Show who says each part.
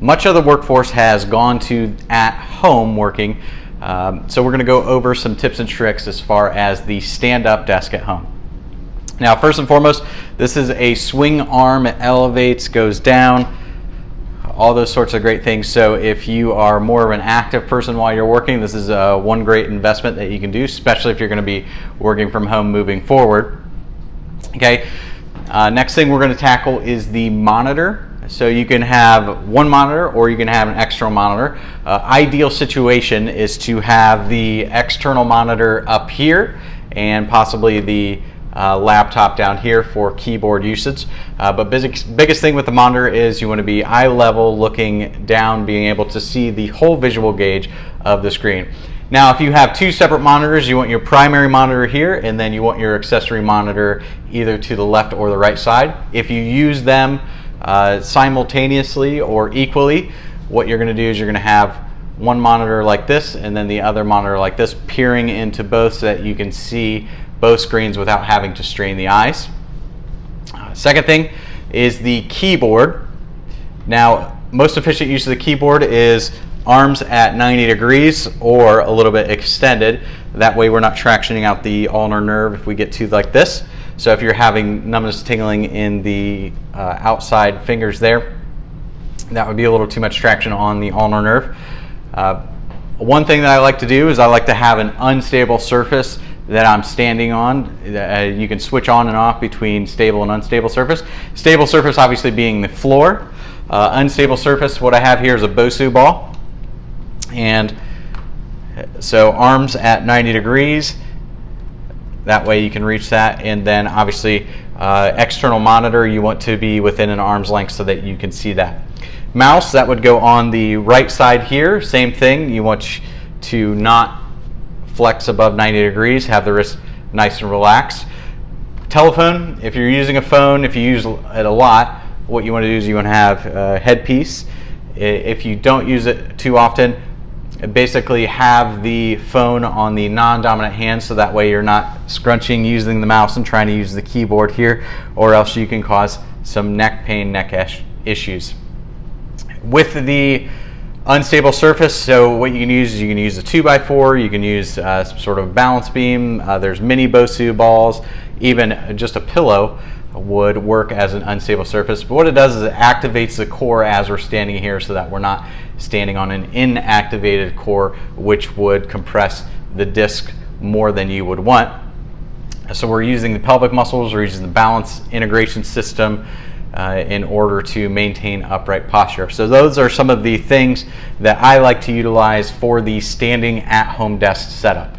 Speaker 1: much of the workforce has gone to at home working. So we're going to go over some tips and tricks as far as the stand-up desk at home. Now, first and foremost, this is a swing arm. It elevates, goes down, all those sorts of great things. So if you are more of an active person while you're working, this is one great investment that you can do, especially if you're going to be working from home moving forward. Okay, next thing we're going to tackle is the monitor. So you can have one monitor or you can have an external monitor. Ideal situation is to have the external monitor up here and possibly the laptop down here for keyboard usage. But biggest thing with the monitor is you want to be eye level, looking down, being able to see the whole visual gauge of the screen. Now, if you have two separate monitors, you want your primary monitor here, and then you want your accessory monitor either to the left or the right side. If you use them simultaneously or equally, what you're going to do is you're going to have one monitor like this and then the other monitor like this, peering into both so that you can see both screens without having to strain the eyes. Second thing is the keyboard. Now, most efficient use of the keyboard is arms at 90 degrees or a little bit extended. That way we're not tractioning out the ulnar nerve if we get to like this. So if you're having numbness, tingling in the outside fingers there, that would be a little too much traction on the ulnar nerve. One thing that I like to do is I like to have an unstable surface that I'm standing on. You can switch on and off between stable and unstable surface. Stable surface obviously being the floor. Unstable surface, what I have here is a Bosu ball. And so arms at 90 degrees, that way you can reach that. And then obviously external monitor, you want to be within an arm's length so that you can see that. Mouse, that would go on the right side here, same thing. You want to not flex above 90 degrees, have the wrist nice and relaxed. Telephone, if you're using a phone, if you use it a lot, what you want to do is you want to have a headpiece. If you don't use it too often, basically have the phone on the non-dominant hand so that way you're not scrunching using the mouse and trying to use the keyboard here, or else you can cause some neck pain, neck issues. With the unstable surface, so what you can use is you can use a 2x4, you can use some sort of balance beam, there's mini Bosu balls, even just a pillow would work as an unstable surface. But what it does is it activates the core as we're standing here so that we're not standing on an inactivated core, which would compress the disc more than you would want. So we're using the pelvic muscles, we're using the balance integration system in order to maintain upright posture. So those are some of the things that I like to utilize for the standing at home desk setup.